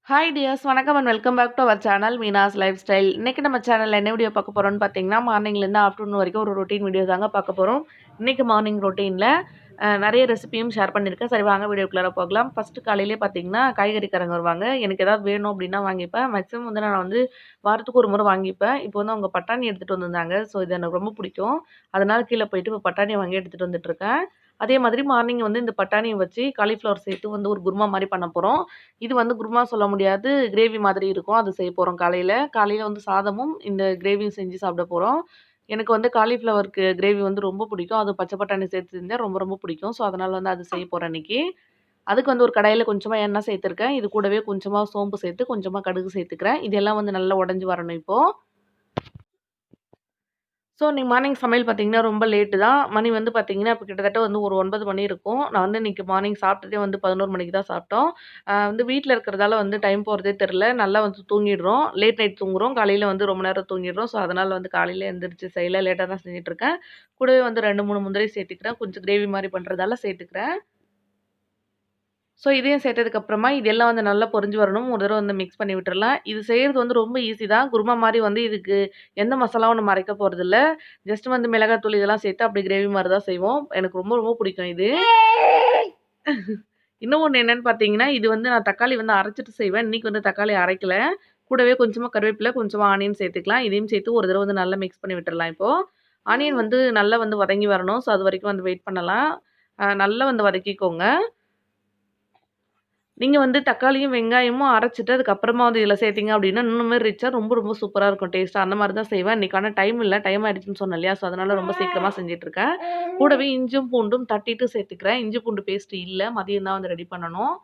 Hi dears வணக்கம் and welcome back to our channel Meena's lifestyle. இன்றைக்கி நம்ம சேனலில் என்ன வீடியோ பார்க்க போகிறோம்னு பார்த்தீங்கன்னா, மார்னிங்லேருந்து ஆஃப்டர்நூன் வரைக்கும் ஒரு ரொட்டீன் வீடியோ தாங்க பார்க்க போகிறோம். இன்றைக்கி மார்னிங் ரொட்டீனில் நிறைய ரெசிபியும் ஷேர் பண்ணியிருக்கேன். சரி வாங்க வீடியோக்குள்ளார போகலாம். ஃபஸ்ட்டு காலையிலே பார்த்தீங்கன்னா காய்கறிக்காரங்க வருவாங்க. எனக்கு ஏதாவது வேணும் அப்படின்னா வாங்கிப்பேன். மேக்ஸிமம் வந்து நான் வந்து வாரத்துக்கு ஒரு முறை வாங்கிப்பேன். இப்போ வந்து அவங்க பட்டாணி எடுத்துகிட்டு வந்திருந்தாங்க. ஸோ இது எனக்கு ரொம்ப பிடிக்கும். அதனால் கீழே போயிட்டு இப்போ பட்டாணி வாங்கி எடுத்துகிட்டு வந்துட்டுருக்கேன். அதே மாதிரி மார்னிங் வந்து இந்த பட்டாணியை வச்சு காலிஃப்ளவர் சேர்த்து வந்து ஒரு குருமா மாதிரி பண்ண போகிறோம். இது வந்து குருமா சொல்ல முடியாது. கிரேவி மாதிரி இருக்கும். அது செய்ய போறோம் காலையில. காலையில வந்து சாதமும், இந்த கிரேவியும் செஞ்சு சாப்பிட போறோம். எனக்கு வந்து காலிஃப்ளவருக்கு கிரேவி வந்து ரொம்ப பிடிக்கும். அதுவும் பச்சை பட்டாணி சேர்த்து செஞ்சா ரொம்ப ரொம்ப பிடிக்கும். ஸோ, அதனால வந்து அது செய்ய போறேன் இன்னைக்கு. அதுக்கு வந்து ஒரு கடாயில கொஞ்சமா எண்ணெய் சேர்த்துருக்கேன். இது கூடவே கொஞ்சமா சோம்பு சேர்த்து, கொஞ்சமா கடுகு சேர்த்துக்கிறேன். இதெல்லாம் வந்து நல்லா உடைஞ்சு வரணும் இப்போ. ஸோ, இன்னைக்கு மார்னிங் சமையல் பார்த்தீங்கன்னா, ரொம்ப லேட்டு தான். மணி வந்து பார்த்தீங்கன்னா, இப்போ கிட்டத்தட்ட வந்து ஒரு 9 மணி இருக்கும். நான் வந்து இன்னைக்கு மார்னிங் சாப்பிட்டதே வந்து 11 மணிக்கு தான் சாப்பிட்டோம். வந்து வீட்ல இருக்கிறதால வந்து டைம் போறதே தெரியல. நல்லா வந்து தூங்கிடுறோம். லேட் நைட் தூங்குறோம். காலையில வந்து ரொம்ப நேரம் தூங்கிடுறோம். ஸோ, அதனால வந்து காலையில எந்திரிச்சு செய்யல. லேட்டா தான் செஞ்சுட்டுருக்கேன். கூடவே வந்து 2, 3 முந்திரி சேர்த்துக்கிறேன். கொஞ்சம் கிரேவி மாரி பண்றதால சேர்த்துக்கிறேன். ஸோ, இதையும் சேர்த்ததுக்கப்புறமா இது எல்லாம் வந்து நல்லா பொரிஞ்சு வரணும். ஒரு தடவ வந்து மிக்ஸ் பண்ணி விட்டுறலாம். இது செய்றது வந்து ரொம்ப ஈஸி தான். குருமா மாரி வந்து இதுக்கு எந்த மசாலாவும் நம்ம அரைக்க போறதில்ல. ஜஸ்ட் வந்து மிளகாத்தூள் இதெல்லாம் சேர்த்து அப்படியே கிரேவி மாரி தான் செய்வோம். எனக்கு ரொம்ப ரொம்ப பிடிக்கும் இது. இன்னும் ஒண்ணு என்னன்னு பார்த்தீங்கன்னா, இது வந்து நான் தக்காளி வந்து அரைச்சுட்டு செய்வேன். இன்னைக்கு வந்து தக்காளி அரைக்கல. கூடவே கொஞ்சமா கருவேப்பில, கொஞ்சமா ஆனியன் சேர்த்துக்கலாம். இதையும் சேர்த்து ஒரு தடவ வந்து நல்லா மிக்ஸ் பண்ணி விட்டுறலாம் இப்போ. ஆனியன் வந்து நல்லா வந்து வதங்கி வரணும். ஸோ, அதுவரைக்கும் வந்து வெயிட் பண்ணலாம். நல்லா வந்து வதக்கிக்கோங்க. நீங்க வந்து தக்காளியும், வெங்காயமும் அரைச்சுட்டு அதுக்கப்புறமா வந்து இதில சேர்த்தீங்க அப்டின்னா, இன்னுமே ரிச்சா ரொம்ப ரொம்ப சூப்பரா இருக்கும் டேஸ்ட்டா. அந்த மாரி தான் செய்வேன். இன்னைக்கு ஆனா டைம் இல்ல. டைம் ஆயிடுச்சுன்னு சொன்னேன் இல்லையா? ஸோ, அதனால ரொம்ப சீக்கிரமா செஞ்சுட்டுருக்கேன். கூடவே இஞ்சும், பூண்டும் தட்டிட்டு சேர்த்துக்கிறேன். இஞ்சி பூண்டு பேஸ்ட் இல்ல. மதியம் தான் வந்து ரெடி பண்ணணும்.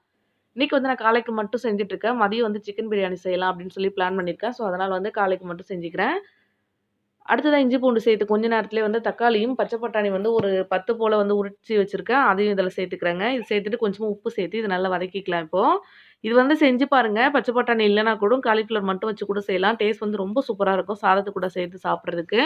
இன்னைக்கு வந்து நான் காலைக்கு மட்டும் செஞ்சுட்டுருக்கேன். மதியம் வந்து சிக்கன் பிரியாணி செய்யலாம் அப்டின்னு சொல்லி பிளான் பண்ணியிருக்கேன். ஸோ, அதனால வந்து காலைக்கு மட்டும் செஞ்சுக்கிறேன். அடுத்ததா இஞ்சி பூண்டு சேர்த்து கொஞ்ச நேரத்திலேயே வந்து தக்காளியும், பச்சை பட்டாணி வந்து ஒரு 10 போல வந்து உரிச்சு வச்சிருக்கேன். அதையும் இதில சேர்த்துக்கிறேங்க. இது சேர்த்துட்டு கொஞ்சமா உப்பு சேர்த்து இத நல்லா வதக்கிக்கலாம் இப்போ. இது வந்து செஞ்சு பாருங்க. பச்சை பட்டாணி இல்லன்னா கூட காலிஃப்ளவர் மட்டும் வச்சு கூட செய்யலாம். டேஸ்ட் வந்து ரொம்ப சூப்பரா இருக்கும். சாதத்து கூட சேர்த்து சாப்பிடுறதுக்கு.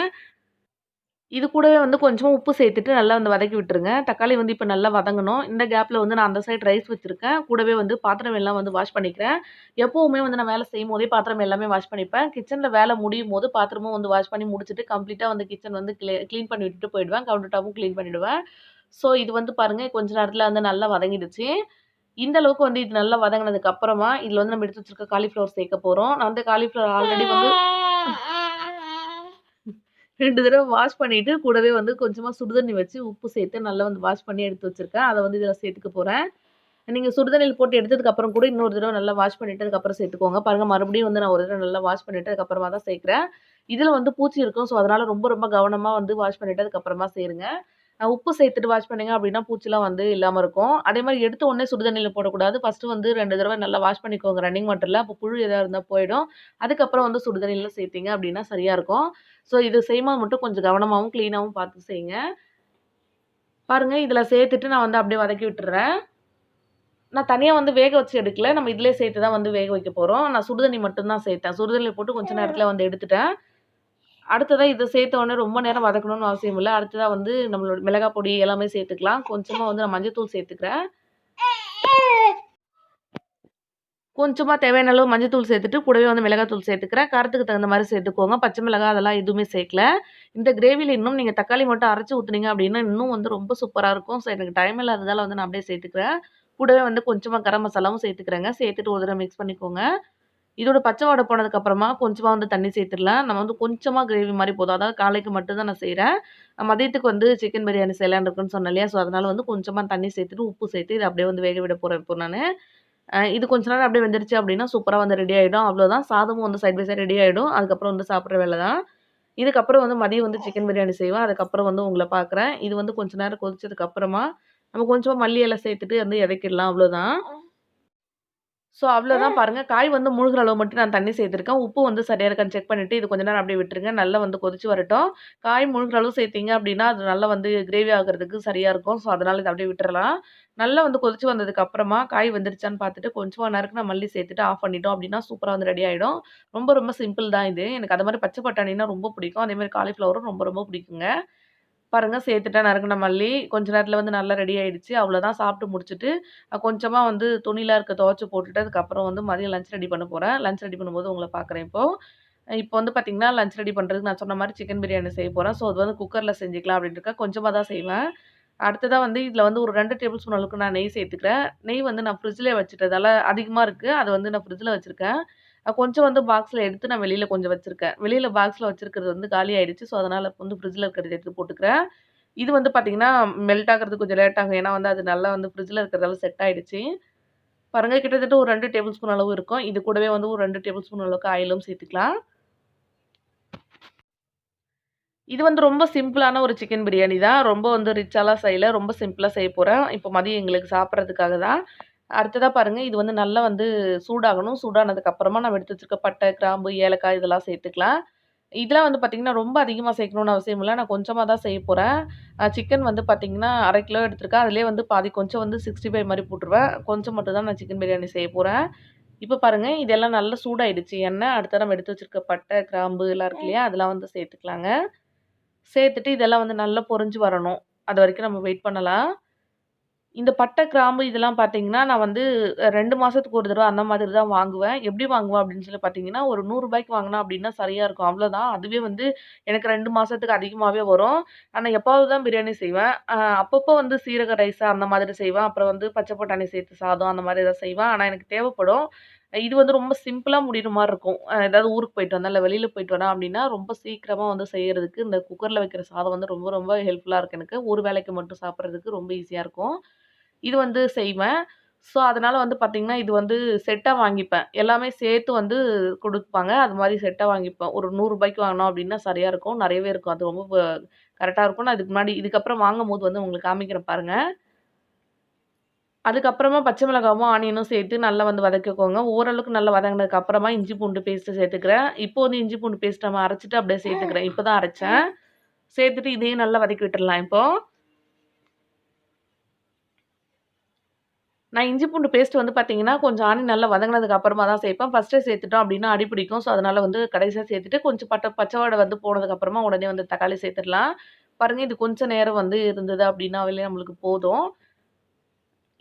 இது கூடவே வந்து கொஞ்சமா உப்பு சேர்த்துட்டு நல்லா வந்து வதக்கி விட்டுருங்க. தக்காளி வந்து இப்ப நல்லா வதங்கணும். இந்த கேப்ல வந்து நான் அந்த சைடு ரைஸ் வச்சிருக்கேன். கூடவே வந்து பாத்திரம் எல்லாம் வந்து வாஷ் பண்ணிக்கிறேன். எப்பவுமே வந்து நான் வேலை செய்யும்போதே பாத்திரம் எல்லாமே வாஷ் பண்ணிப்பேன். கிச்சன்ல வேலை முடியும்போது பாத்திரமும் வந்து வாஷ் பண்ணி முடிச்சுட்டு கம்ப்ளீட்டா வந்து கிச்சன் வந்து கிளீன் பண்ணி விட்டுட்டு போயிடுவேன். கவுண்டர் டாப்பும் கிளீன் பண்ணிடுவேன். ஸோ இது வந்து பாருங்க கொஞ்ச நேரத்துல வந்து நல்லா வதங்கிடுச்சு. இந்த அளவுக்கு வந்து இது நல்லா வதங்குனதுக்கு அப்புறமா, இதுல வந்து நம்ம எடுத்து வச்சிருக்க காலிஃப்ளவர் சேர்க்க போறோம். நான் வந்து காலிஃப்ளவர் ஆல்ரெடி வந்து 2 தடவ வாஷ் பண்ணிட்டு, கூடவே வந்து கொஞ்சமா சுடுதண்ணி வச்சு, உப்பு சேர்த்து நல்லா வந்து வாஷ் பண்ணி எடுத்து வச்சிருக்கேன். அத வந்து இதில சேர்த்துக்க போறேன். நீங்க சுடுதண்ணீல போட்டு எடுத்ததுக்கு அப்புறம் கூட இன்னொரு தடவ நல்லா வாஷ் பண்ணிட்டு அதுக்கப்புறம் சேர்த்துக்கோங்க. பாருங்க மறுபடியும் வந்து நான் ஒரு தடவ நல்லா வாஷ் பண்ணிட்டு அதுக்கப்புறமா தான் சேர்க்கிறேன். இதில வந்து பூச்சி இருக்கும். ஸோ, அதனால ரொம்ப ரொம்ப கவனமா வந்து வாஷ் பண்ணிட்டு அதுக்கப்புறமா சேருங்க. உப்பு சேர்த்துட்டு வாஷ் பண்ணீங்க அப்டின்னா, பூச்சிலாம் வந்து இல்லாம இருக்கும். அதேமாரி எடுத்த உடனே சுடுதண்ணீல போடக்கூடாது. ஃபர்ஸ்ட்டு வந்து 2 தடவ நல்லா வாஷ் பண்ணிக்கோங்க ரன்னிங் வாட்டர்ல. அப்போ புழு எதா இருந்தா போயிடும். அதுக்கப்புறம் வந்து சுடுதண்ணீல சேர்த்தீங்க அப்டின்னா சரியா இருக்கும். ஸோ, இது செய்யும்போது மட்டும் கொஞ்சம் கவனமாவும், கிளீனாவும் பார்த்து செய்யுங்க. பாருங்க இதில சேர்த்துட்டு நான் வந்து அப்டியே வதக்கி விட்டுர்றேன். நான் தனியா வந்து வேக வச்சு எடுக்கல. நம்ம இதிலயே சேர்த்து தான் வந்து வேக வைக்க போறோம். நான் சுடுதண்ணி மட்டும் தான் சேர்த்தேன். சுடுதண்ணீல போட்டு கொஞ்ச நேரத்தில வந்து எடுத்துட்டேன். அடுத்ததா இத சேர்த்த உடனே ரொம்ப நேரம் வதக்கணும்னு அவசியம் இல்ல. அடுத்ததா வந்து நம்மளோட மிளகாய் பொடி எல்லாமே சேர்த்துக்கலாம். கொஞ்சமா வந்து நான் மஞ்சள் தூள் சேர்த்துக்கிறேன். கொஞ்சமா தேவையான அளவு மஞ்சள் தூள் சேர்த்துட்டு, கூடவே வந்து மிளகாய் தூள் சேர்த்துக்கிறேன். காரத்துக்கு தகுந்த மாரி சேர்த்துக்கோங்க. பச்சை மிளகாய் அதெல்லாம் எதுவுமே சேர்க்கல. இந்த கிரேவில இன்னும் நீங்க தக்காளி மட்டும் அரைச்சு ஊத்துனீங்க அப்டின்னா, இன்னும் வந்து ரொம்ப சூப்பரா இருக்கும். ஸோ எனக்கு டைம் இல்லாததால வந்து நான் அப்டியே சேர்த்துக்கிறேன். கூடவே வந்து கொஞ்சமா கரம் மசாலாவும் சேர்த்துக்கிறேங்க. சேர்த்துட்டு ஒரு தடவ மிக்ஸ் பண்ணிக்கோங்க. இதோட பச்சை வாடை போனதுக்கு அப்புறமா கொஞ்சமா வந்து தண்ணி சேர்த்துடலாம். நம்ம வந்து கொஞ்சமா கிரேவி மாரி போதும். அதாவது காலைக்கு மட்டும் தான் நான் செய்றேன். மதியத்துக்கு வந்து சிக்கன் பிரியாணி செய்யலான்னு இருக்கேன்னு சொன்னேன் இல்லையா? ஸோ அதனால வந்து கொஞ்சமா தண்ணி சேர்த்துட்டு, உப்பு சேர்த்து இத அப்டியே வந்து வேக விட போறேன் இப்போ நானு. இது கொஞ்ச நேரம் அப்படியே வெந்துருச்சு அப்படின்னா, சூப்பரா வந்து ரெடி ஆயிடும். அவ்வளோதான். சாதமும் வந்து சைட் பை சைட் ரெடி ஆயிடும். அதுக்கப்புறம் வந்து சாப்பிடுற வேல தான். இதுக்கப்புறம் வந்து மதியம் வந்து சிக்கன் பிரியாணி செய்வேன். அதுக்கப்புறம் வந்து உங்கள பார்க்குறேன். இது வந்து கொஞ்ச நேரம் கொதிச்சதுக்கு அப்புறமா, நம்ம கொஞ்சமா மல்லி இல சேர்த்துட்டு வந்து இறக்கிடலாம் அவ்வளோதான். ஸோ அவ்வளோதான் பாருங்க. காய் வந்து முழுகுற அளவு மட்டும் நான் தண்ணி சேர்த்துருக்கேன். உப்பு வந்து சரியா இருக்கான்னு செக் பண்ணிட்டு, இது கொஞ்ச நேரம் அப்படியே விட்டுருங்க. நல்லா வந்து கொதிச்சு வரட்டும். காய் முழுகுற அளவு சேர்த்தீங்க அப்படின்னா, அது நல்லா வந்து கிரேவி ஆகுறதுக்கு சரியா இருக்கும். ஸோ அதனால இத அப்படியே விட்டுறலாம். நல்லா வந்து கொதிச்சு வந்ததுக்கு அப்புறமா, காய் வெந்துருச்சான்னு பார்த்துட்டு, கொஞ்சமா நறுக்குன மல்லி சேர்த்துட்டு ஆஃப் பண்ணிட்டோம் அப்படின்னா, சூப்பரா வந்து ரெடி ஆயிடும். ரொம்ப ரொம்ப சிம்பிள் தான் இது. எனக்கு அது மாரி பச்சை பட்டாணினா ரொம்ப பிடிக்கும். அதேமாரி காலிஃப்ளவரும் ரொம்ப ரொம்ப பிடிக்குங்க. பாருங்க சேர்த்துட்டேன் நறுக்குன மல்லி. கொஞ்ச நேரத்துல வந்து நல்லா ரெடி ஆயிடுச்சு. அவ்வளோதான் சாப்பிட்டு முடிச்சுட்டு, கொஞ்சமா வந்து துணிலாம் இருக்க துவைச்சு போட்டுட்டு, அதுக்கப்புறம் வந்து மதியம் லஞ்ச் ரெடி பண்ண போறேன். லஞ்ச் ரெடி பண்ணும்போது உங்கள பார்க்குறேன் இப்போ. இப்போ வந்து பார்த்தீங்கன்னா, லஞ்ச் ரெடி பண்றதுக்கு நான் சொன்ன மாரி சிக்கன் பிரியாணி செய்ய போறேன். ஸோ அது வந்து குக்கர்ல செஞ்சுக்கலாம் அப்டின்ட்டு இருக்கேன். கொஞ்சமா தான் செய்வேன். அடுத்ததா வந்து இதுல வந்து ஒரு 2 டேபிள் ஸ்பூன் அளவுக்கு நான் நெய் சேர்த்துக்கிறேன். நெய் வந்து நான் ஃப்ரிட்ஜ்லயே வச்சுட்டதால அதிகமா இருக்கு. அத வந்து நான் ஃப்ரிட்ஜ்ல வச்சிருக்கேன். கொஞ்சம் வந்து பாக்ஸ்ல எடுத்து நான் வெளியில கொஞ்சம் வச்சிருக்கேன். வெளியில பாக்ஸ்ல வச்சிருக்கிறது வந்து காலி ஆயிடுச்சு. ஸோ அதனால இப்ப வந்து ஃப்ரிட்ஜ்ல இருக்கிறத எடுத்து போட்டுக்கிறேன். இது வந்து பார்த்தீங்கன்னா, மெல்ட் ஆகுறதுக்கு கொஞ்சம் லேட் ஆகும். ஏன்னா வந்து அது நல்லா வந்து ஃப்ரிட்ஜ்ல இருக்கிறதால செட் ஆயிடுச்சு. பாருங்க கிட்டத்தட்ட ஒரு 2 டேபிள் ஸ்பூன் அளவு இருக்கும். இது கூடவே வந்து ஒரு 2 டேபிள் ஸ்பூன் அளவுக்கு ஆயிலும் சேர்த்துக்கலாம். இது வந்து ரொம்ப சிம்பிளான ஒரு சிக்கன் பிரியாணி தான். ரொம்ப வந்து ரிச்சாலாம் செய்யல. ரொம்ப சிம்பிளா செய்ய போறேன். இப்போ மதியம் எங்களுக்கு சாப்பிடுறதுக்காக தான். அடுத்ததா பாருங்க, இது வந்து நல்லா வந்து சூடாகணும். சூடானதுக்கு அப்புறமா நம்ம எடுத்து வச்சிருக்க பட்டை, கிராம்பு, ஏலக்காய் இதெல்லாம் சேர்த்துக்கலாம். இதெல்லாம் வந்து பார்த்தீங்கன்னா, ரொம்ப அதிகமா சேர்க்கணும்னு அவசியம் இல்ல. நான் கொஞ்சமா தான் செய்ய போறேன். சிக்கன் வந்து பார்த்தீங்கன்னா, 1/2 கிலோ எடுத்திருக்கேன். அதிலேயே வந்து பாதி கொஞ்சம் வந்து 65 மாரி போட்டுருவேன். கொஞ்சம் மட்டும் தான் நான் சிக்கன் பிரியாணி செய்ய போறேன். இப்ப பாருங்க, இதெல்லாம் நல்லா சூடாயிடுச்சு எண்ணெய். அடுத்து நம்ம எடுத்து வச்சிருக்க பட்டை, கிராம்பு எல்லாம் இருக்கு இல்லையா? அதெல்லாம் வந்து சேர்த்துக்கலாங்க. சேர்த்துட்டு இதெல்லாம் வந்து நல்லா பொரிஞ்சு வரணும். அதுவரைக்கும் நம்ம வெயிட் பண்ணலாம். இந்த பட்டை, கிராம்பு இதெல்லாம் பார்த்தீங்கன்னா, நான் வந்து 2 மாசத்துக்கு ஒரு தடவ அந்த மாதிரி தான் வாங்குவேன். எப்படி வாங்குவேன் அப்படின்னு சொல்லி பார்த்தீங்கன்னா, ஒரு ரூ. 100 வாங்குனேன் அப்படின்னா சரியா இருக்கும். அவ்வளோதான். அதுவே வந்து எனக்கு 2 மாசத்துக்கு அதிகமாவே வரும். ஆனா எப்பாவது தான் பிரியாணி செய்வேன். அப்பப்போ வந்து சீரக ரைஸ் அந்த மாதிரி செய்வேன். அப்புறம் வந்து பச்சை பட்டாணி சேர்த்து சாதம் அந்த மாதிரி ஏதாவது செய்வேன். ஆனா எனக்கு தேவைப்படும். இது வந்து ரொம்ப சிம்பிளா முடியிற மாரி இருக்கும். ஏதாவது ஊருக்கு போயிட்டு வந்தேன், இல்ல வெளியில போயிட்டு வரேன் அப்படின்னா, ரொம்ப சீக்கிரமா வந்து செய்யறதுக்கு இந்த குக்கர்ல வைக்கிற சாதம் வந்து ரொம்ப ரொம்ப ஹெல்ப்ஃபுல்லா இருக்கு எனக்கு. ஒரு வேளைக்கு மட்டும் சாப்பிடுறதுக்கு ரொம்ப ஈஸியா இருக்கும். இது வந்து செய்வேன். ஸோ, அதனால வந்து பார்த்தீங்கன்னா, இது வந்து செட்டா வாங்கிப்பேன். எல்லாமே சேர்த்து வந்து குடுப்பாங்க. அது மாரி செட்டா வாங்கிப்பேன். ஒரு ரூ. 100 வாங்குனோம் அப்டின்னா சரியா இருக்கும். நெறையவே இருக்கும். அது ரொம்ப கரெக்ட்டா இருக்கும். நான் இதுக்கு முன்னாடி இதுக்கப்புறம் வாங்கும்போது வந்து உங்களுக்கு காமிக்கிறேன் பாருங்க. அதுக்கப்புறமா பச்சை மிளகாவும், ஆனியனும் சேர்த்து நல்லா வந்து வதக்கிக்கோங்க. ஓரளவுக்கு நல்லா வதங்குனதுக்கு அப்புறமா இஞ்சி பூண்டு பேஸ்ட்டு சேர்த்துக்கிறேன். இப்போ வந்து இஞ்சி பூண்டு பேஸ்ட் நம்ம அரைச்சுட்டு அப்படியே சேர்த்துக்கிறேன். இப்ப தான் அரைச்சேன். சேர்த்துட்டு இதையும் நல்லா வதக்கி விட்டுறலாம் இப்போ. நான் இஞ்சி பூண்டு பேஸ்ட் வந்து பார்த்தீங்கன்னா, கொஞ்சம் ஆனியன் நல்லா வதங்குனதுக்கு அப்புறமா தான் சேர்ப்பேன். ஃபர்ஸ்ட்டே சேர்த்துட்டோம் அப்டின்னா அடி பிடிக்கும். ஸோ, அதனால வந்து கடைசியா சேர்த்துட்டு கொஞ்சம் பச்ச வாடை வந்து போனதுக்கு அப்புறமா உடனே வந்து தக்காளி சேர்த்துடலாம். பாருங்க இது கொஞ்சம் நேரம் வந்து இருந்தது அப்டின்னாவே நம்மளுக்கு போதும்.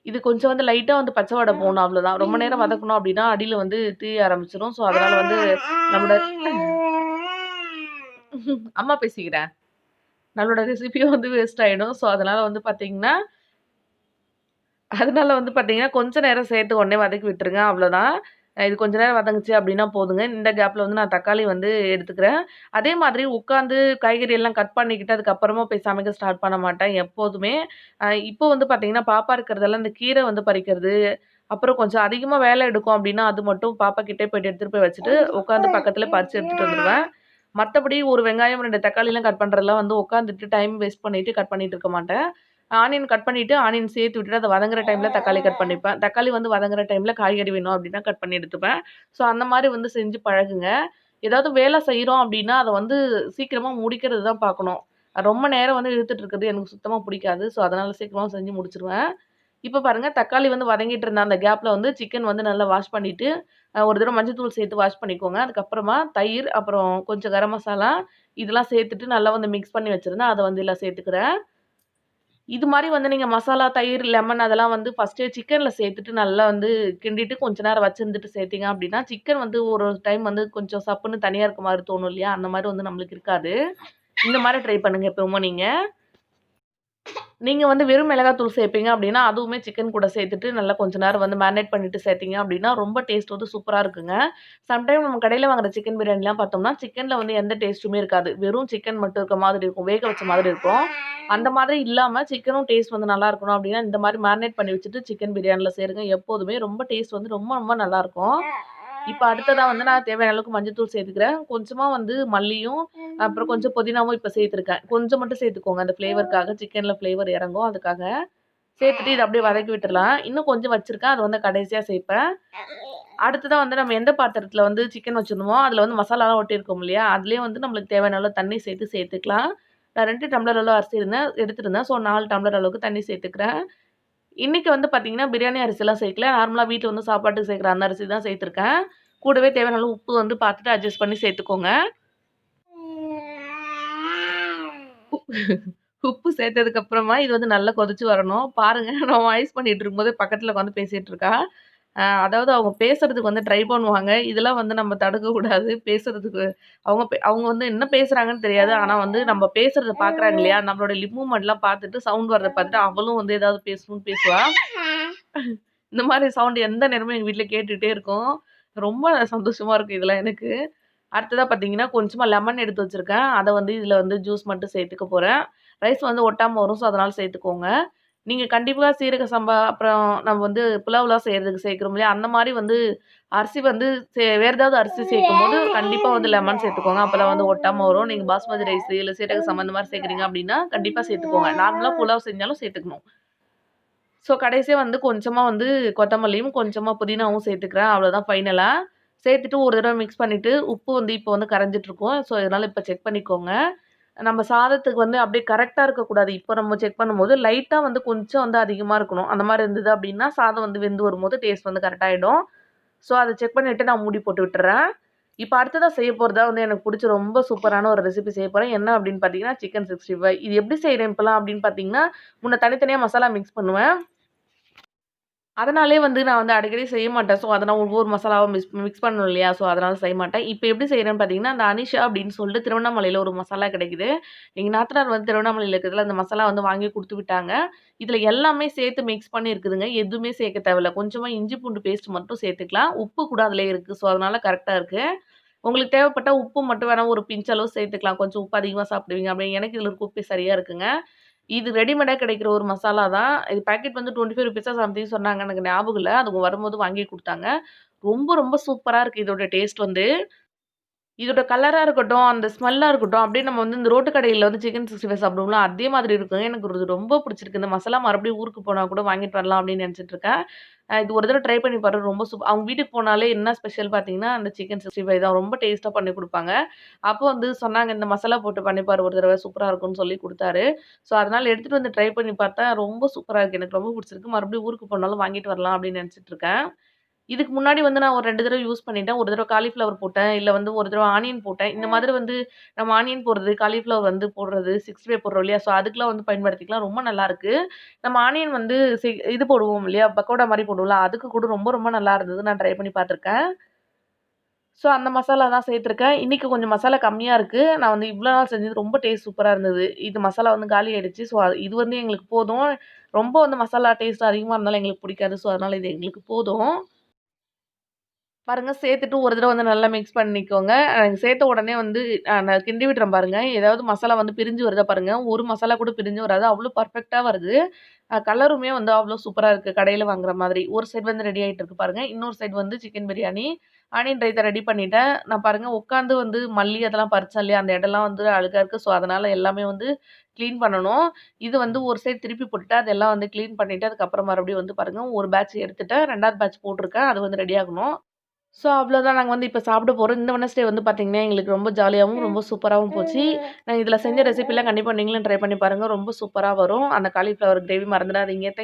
இது கொஞ்சம் வந்து லைட்டா வந்து பச்ச வாடை போணும் அவ்வளோதான். ரொம்ப நேரம் வதக்கணும் அப்டின்னா அடியில வந்து தீய ஆரம்பிச்சுரும். ஸோ, அதனால வந்து நம்மளோட அம்மா பேசிக்கிறேன். நம்மளோட ரெசிபியும் வந்து வேஸ்ட் ஆயிடும். ஸோ, அதனால வந்து பார்த்தீங்கன்னா அதனால வந்து பார்த்தீங்கன்னா, கொஞ்ச நேரம் சேர்த்து உடனே வதக்கி விட்டுருங்க. அவ்வளோதான். இது கொஞ்ச நேரம் வதங்குச்சு அப்டின்னா போதுங்க. இந்த கேப்ல வந்து நான் தக்காளி வந்து எடுத்துக்கிறேன். அதே மாதிரி உட்காந்து காய்கறி எல்லாம் கட் பண்ணிக்கிட்டு, அதுக்கப்புறமா போய் சமைக்க ஸ்டார்ட் பண்ண மாட்டேன் எப்போதுமே. இப்போ வந்து பார்த்தீங்கன்னா, பாப்பா இருக்கிறதால இந்த கீரை வந்து பறிக்கிறது, அப்புறம் கொஞ்சம் அதிகமா வேலை எடுக்கும் அப்டின்னா, அது மட்டும் பாப்பா கிட்டயே போயிட்டு எடுத்துட்டு போய் வச்சுட்டு, உட்காந்து பக்கத்துல பறிச்சு எடுத்துட்டு வந்துருவேன். மத்தபடி ஒரு வெங்காயம், 2 தக்காளிலாம் கட் பண்றதெல்லாம் வந்து உட்காந்துட்டு டைம் வேஸ்ட் பண்ணிட்டு கட் பண்ணிட்டு இருக்க மாட்டேன். ஆனியன் கட் பண்ணிட்டு, ஆனியன் சேர்த்து விட்டுட்டு, அது வதங்குற டைம்ல தக்காளி கட் பண்ணிப்பேன். தக்காளி வந்து வதங்குற டைம்ல காய்கறி வேணும் அப்டின்னா கட் பண்ணி எடுத்துப்பேன். ஸோ அந்த மாரி வந்து செஞ்சு பழகுங்க. ஏதாவது வேலை செய்றோம் அப்டின்னா, அத வந்து சீக்கிரமா முடிக்கிறது தான் பார்க்கணும். ரொம்ப நேரம் வந்து இழுத்துட்டு இருக்கிறது எனக்கு சுத்தமா புடிக்காது. ஸோ அதனால சீக்கிரமா செஞ்சு முடிச்சுருவேன். இப்ப பாருங்க தக்காளி வந்து வதங்கிட்டு இருந்த அந்த கேப்ல வந்து சிக்கன் வந்து நல்லா வாஷ் பண்ணிட்டு, ஒரு தடவ மஞ்சள் தூள் சேர்த்து வாஷ் பண்ணிக்கோங்க. அதுக்கப்புறமா தயிர், அப்புறம் கொஞ்சம் கரம் மசாலா இதெல்லாம் சேர்த்துட்டு நல்லா வந்து மிக்ஸ் பண்ணி வச்சிருந்தேன். அத வந்து இதுல சேர்த்துக்கிறேன். இது மாரி வந்து நீங்க மசாலா, தயிர், லெமன் அதெல்லாம் வந்து ஃபர்ஸ்ட்டே சிக்கன்ல சேர்த்துட்டு நல்லா வந்து கிண்டிட்டு கொஞ்ச நேரம் வச்சிருந்துட்டு சேர்த்தீங்க அப்டின்னா, சிக்கன் வந்து ஒரு டைம் வந்து கொஞ்சம் சப்புன்னு தனியா இருக்க மாரி தோணும் இல்லையா? அந்த மாரி வந்து நம்மளுக்கு இருக்காது. இந்த மாரி ட்ரை பண்ணுங்க எப்பவும் நீங்க. நீங்க வந்து வெறும் மிளகாத்தூள் சேர்ப்பீங்க அப்டின்னா, அதுவுமே சிக்கன் கூட சேர்த்துட்டு நல்லா கொஞ்ச நேரம் வந்து மேரினேட் பண்ணிட்டு சேர்த்தீங்க அப்டின்னா, ரொம்ப டேஸ்ட் வந்து சூப்பரா இருக்குங்க. சம்டைம் நம்ம கடையில வாங்குற சிக்கன் பிரியாணிலாம் பார்த்தோம்னா, சிக்கன்ல வந்து எந்த டேஸ்ட்டுமே இருக்காது. வெறும் சிக்கன் மட்டும் இருக்க மாதிரி இருக்கும். வேக வச்ச மாதிரி இருக்கும். அந்த மாதிரி இல்லாம சிக்கனும் டேஸ்ட் வந்து நல்லா இருக்கணும் அப்டின்னா, இந்த மாரி மேரினேட் பண்ணி வச்சுட்டு சிக்கன் பிரியாணில சேருங்க. எப்போதுமே ரொம்ப டேஸ்ட் வந்து ரொம்ப ரொம்ப நல்லாருக்கும். இப்ப அடுத்ததா வந்து நான் தேவையான அளவுக்கு மஞ்சள்தூள் சேர்த்துக்கிறேன். கொஞ்சமா வந்து மல்லியும், அப்புறம் கொஞ்சம் புதினாவும் இப்ப சேர்த்துருக்கேன். கொஞ்சம் மட்டும் சேர்த்துக்கோங்க. அந்த ஃப்ளேவருக்காக சிக்கன்ல ஃப்ளேவர் இறங்கும் அதுக்காக. சேர்த்துட்டு இத அப்படியே வதக்கி விட்டுறலாம். இன்னும் கொஞ்சம் வச்சிருக்கேன். அது வந்து கடைசியா சேர்ப்பேன். அடுத்ததா வந்து நம்ம எந்த பாத்திரத்தில வந்து சிக்கன் வச்சிருந்தோமோ, அதில வந்து மசாலாலாம் ஒட்டியிருக்கும் இல்லையா? அதிலேயே வந்து நம்மளுக்கு தேவையான அளவு தண்ணி சேர்த்துக்கலாம். நான் 2 டம்ளர் அளவு அரிசி எடுத்திருந்தேன். ஸோ 4 டம்ளர் அளவுக்கு தண்ணி சேர்த்துக்கிறேன். இன்னைக்கு வந்து பார்த்தீங்கன்னா, பிரியாணி அரிசிலாம் சேர்க்கல. நார்மலா வீட்ல வந்து சாப்பாட்டுக்கு சேர்க்குற அந்த அரிசி தான் சேர்த்துருக்கேன். கூடவே தேவையான அளவு உப்பு வந்து பார்த்துட்டு அட்ஜஸ்ட் பண்ணி சேர்த்துக்கோங்க. உப்பு சேர்த்ததுக்கு அப்புறமா இது வந்து நல்லா கொதிச்சு வரணும். பாருங்க நான் வாய்ஸ் பண்ணிட்டு இருக்கும்போது பக்கத்துல உட்காந்து பேசிட்டு இருக்கா. அதாவது அவங்க பேசுறதுக்கு வந்து ட்ரை பண்ணுவாங்க. இதெல்லாம் வந்து நம்ம தடுக்கக்கூடாது. பேசுறதுக்கு அவங்க வந்து என்ன பேசுறாங்கன்னு தெரியாது. ஆனா வந்து நம்ம பேசுறத பார்க்குறாங்க இல்லையா? நம்மளோட லிப் மூவ்மெண்ட்லாம் பார்த்துட்டு, சவுண்ட் வரத பார்த்துட்டு அவளும் வந்து ஏதாவது பேசணும்னு பேசுவா. இந்த மாரி சவுண்ட் எந்த நேரமும் எங்க வீட்ல கேட்டுட்டே இருக்கும். ரொம்ப சந்தோஷமா இருக்கும் இதெல்லாம் எனக்கு. அடுத்ததா பார்த்தீங்கன்னா, கொஞ்சமா லெமன் எடுத்து வச்சிருக்கேன். அத வந்து இதில வந்து ஜூஸ் மட்டும் சேர்த்துக்க போறேன். ரைஸ் வந்து ஒட்டாம வரும். ஸோ, அதனால சேர்த்துக்கோங்க. நீங்க கண்டிப்பா சீரக சம்பா, அப்புறம் நம்ம வந்து புலாவ்லாம் செய்றதுக்கு சேர்க்கிறோம் இல்லையா? அந்த மாரி வந்து அரிசி வந்து வேற ஏதாவது அரிசி சேர்க்கும்போது கண்டிப்பா வந்து லெமன் சேர்த்துக்கோங்க. அப்பதான் வந்து ஒட்டாம வரும். நீங்க பாஸ்மதி ரைஸ் இல்ல சீரக சம்பா இந்த மாரி சேர்க்கிறீங்க அப்டின்னா, கண்டிப்பா சேர்த்துக்கோங்க. நார்மலா புலாவ் செஞ்சாலும் சேர்த்துக்கணும். ஸோ, கடைசியா வந்து கொஞ்சமா வந்து கொத்தமல்லியும், கொஞ்சமா புதினாவும் சேர்த்துக்கிறேன். அவ்வளோதான் ஃபைனலா. சேர்த்துட்டு ஒரு தடவ மிக்ஸ் பண்ணிட்டு, உப்பு வந்து இப்போ வந்து கரைஞ்சிட்டுருக்கும். ஸோ, இதனால இப்ப செக் பண்ணிக்கோங்க. நம்ம சாதத்துக்கு வந்து அப்படியே கரெக்ட்டா இருக்கக்கூடாது. இப்போ நம்ம செக் பண்ணும்போது லைட்டா வந்து கொஞ்சம் வந்து அதிகமா இருக்கணும். அந்த மாரி இருந்தது அப்படின்னா, சாதம் வந்து வெந்து வரும்போது டேஸ்ட் வந்து கரெக்ட்டா ஆயிடும். ஸோ, அத செக் பண்ணிட்டு நான் மூடி போட்டு விட்டுர்றேன். இப்ப அடுத்ததா செய்ய போறது தான் வந்து எனக்கு புடிச்ச ரொம்ப சூப்பரான ஒரு ரெசிபி செய்ய போறேன். என்ன அப்படின்னு பார்த்தீங்கன்னா, சிக்கன் 65. இது எப்படி செய்றேன் இப்பலாம் அப்படின்னு பார்த்தீங்கன்னா, முன்ன தனித்தனியா மசாலா மிக்ஸ் பண்ணுவேன். அதனாலயே வந்து நான் வந்து அடிக்கடி செய்ய மாட்டேன். ஸோ, அத நான் ஒவ்வொரு மசாலாவா மிக்ஸ் பண்ணணும் இல்லையா? ஸோ, அதனால செய்ய மாட்டேன். இப்ப எப்படி செய்றேன்னு பார்த்தீங்கன்னா, அந்த அனிஷா அப்படின்னு சொல்லிட்டு திருவண்ணாமலையில ஒரு மசாலா கிடைக்குது. எங்க நாத்தனார் வந்து திருவண்ணாமலையில இருக்கிறதுல அந்த மசாலா வந்து வாங்கி குடுத்து விட்டாங்க. இதுல எல்லாமே சேர்த்து மிக்ஸ் பண்ணி இருக்குதுங்க. எதுவுமே சேர்க்க தேவையில்ல. கொஞ்சமா இஞ்சி பூண்டு பேஸ்ட் மட்டும் சேர்த்துக்கலாம். உப்பு கூட அதிலேயே இருக்கு. ஸோ, அதனால கரெக்ட்டா இருக்கு. உங்களுக்கு தேவைப்பட்டா உப்பு மட்டும் வேணா ஒரு பிஞ்ச் அளவு சேர்த்துக்கலாம். கொஞ்சம் உப்பு அதிகமா சாப்பிடுவீங்க அப்படின்னு. எனக்கு இதுல இருக்க உப்பே சரியா இருக்குங்க. இது ரெடிமேடா கிடைக்கிற ஒரு மசாலா தான். இது பாக்கெட் வந்து ₹25 சம்திங் சொன்னாங்க. எனக்கு ஞாபகம் இல்ல. அது வரும்போது வாங்கி குடுத்தாங்க. ரொம்ப ரொம்ப சூப்பரா இருக்கு இதோட டேஸ்ட் வந்து. இதோட கலரா இருக்கட்டும், அந்த ஸ்மெல்லா இருக்கட்டும், அப்படியே நம்ம வந்து இந்த ரோட்டு கடையில வந்து சிக்கன் 65 சாப்பிடுவோம்ல, அதே மாதிரி இருக்குங்க. எனக்கு இது ரொம்ப பிடிச்சிருக்கு. இந்த மசாலா மறுபடியும் ஊருக்கு போனா கூட வாங்கிட்டு வரலாம் அப்படின்னு நெனச்சுட்டு இருக்கேன். இது ஒரு தடவ ட்ரை பண்ணி பாரு. ரொம்ப அவங்க வீட்டுக்கு போனாலே என்ன ஸ்பெஷல் பார்த்தீங்கன்னா, அந்த சிக்கன் 65 தான். ரொம்ப டேஸ்ட்டா பண்ணி குடுப்பாங்க. அப்போ வந்து சொன்னாங்க, "இந்த மசாலா போட்டு பண்ணி பாரு ஒரு தடவ சூப்பரா இருக்கும்னு" சொல்லி குடுத்தாரு. ஸோ, அதனால எடுத்துட்டு வந்து ட்ரை பண்ணி பார்த்தேன். ரொம்ப சூப்பரா இருக்கு. எனக்கு ரொம்ப பிடிச்சிருக்கு. மறுபடியும் ஊருக்கு போனாலும் வாங்கிட்டு வரலாம் அப்படின்னு நெனச்சுட்டு இருக்கேன். இதுக்கு முன்னாடி வந்து நான் ஒரு 2 தடவ யூஸ் பண்ணிட்டேன். ஒரு தடவ காலிஃப்ளவர் போட்டேன். இல்ல வந்து ஒரு தடவ ஆனியன் போட்டேன். இந்த மாதிரி வந்து நம்ம ஆனியன் போடுறது, காலிஃப்ளவர் வந்து போடுறது, 65 போடுறோம் இல்லையா? ஸோ அதுக்கெல்லாம் வந்து பயன்படுத்திக்கலாம். ரொம்ப நல்லாருக்கு. நம்ம ஆனியன் வந்து இது போடுவோம் இல்லையா? பக்கோடா மாரி போடுவோம்ல, அதுக்கு கூட ரொம்ப ரொம்ப நல்லா இருந்தது. நான் ட்ரை பண்ணி பார்த்துருக்கேன். ஸோ அந்த மசாலா தான் சேர்த்துருக்கேன். இன்னைக்கு கொஞ்சம் மசாலா கம்மியா இருக்கு. நான் வந்து இவ்ளோ நாள் செஞ்சது ரொம்ப டேஸ்ட் சூப்பரா இருந்தது. இது மசாலா வந்து காலி ஆயிடுச்சு. ஸோ இது வந்து எங்களுக்கு போதும். ரொம்ப வந்து மசாலா டேஸ்ட் அதிகமா இருந்தாலும் எங்களுக்கு பிடிக்காது. ஸோ அதனால இது எங்களுக்கு போதும். பாருங்க சேர்த்துட்டு ஒரு தடவ வந்து நல்லா மிக்ஸ் பண்ணிக்கோங்க. சேர்த்த உடனே வந்து நான் கிண்டி விடுறேன் பாருங்க. ஏதாவது மசாலா வந்து பிரிஞ்சு வருதா பாருங்க. ஒரு மசாலா கூட பிரிஞ்சு வராது. அவ்ளோ பெர்ஃபெக்ட்டா வருது. கலருமே வந்து அவ்ளோ சூப்பரா இருக்கு. கடையில வாங்குற மாதிரி. ஒரு சைடு வந்து ரெடி ஆயிட்டு இருக்கு பாருங்க. இன்னொரு சைடு வந்து chicken biryani. Onion raita ready பண்ணிட்டேன். நான் பாருங்க உட்காந்து வந்து மல்லி அதெல்லாம் பறிச்சேன் இல்லையா? அந்த இடம்லாம் வந்து அழுக்கா இருக்கு. ஸோ, அதனால எல்லாமே வந்து கிளீன் பண்ணணும். இது வந்து ஒரு சைடு திருப்பி போட்டுட்டு அதெல்லாம் வந்து கிளீன் பண்ணிட்டு, அதுக்கப்புறம் மறுபடியும் வந்து பாருங்க ஒரு பேட்ச் எடுத்துட்டேன். 2வது பேட்ச் போட்டுருக்கேன். அது வந்து ரெடி ஆகணும். ஸோ, அவ்வளோதான் நாங்க வந்து இப்ப சாப்பிட போறோம். இந்த வெட்னஸ்டே வந்து பார்த்தீங்கன்னா, எங்களுக்கு ரொம்ப ஜாலியாவும், ரொம்ப சூப்பராவும் போச்சு. நான் இதில செஞ்ச ரெசிபிலாம் கண்டிப்பா நீங்களும் ட்ரை பண்ணி பாருங்க. ரொம்ப சூப்பரா வரும். அந்த காலிஃப்ளவர் கிரேவி மறந்துடாதீங்க. தேங்க்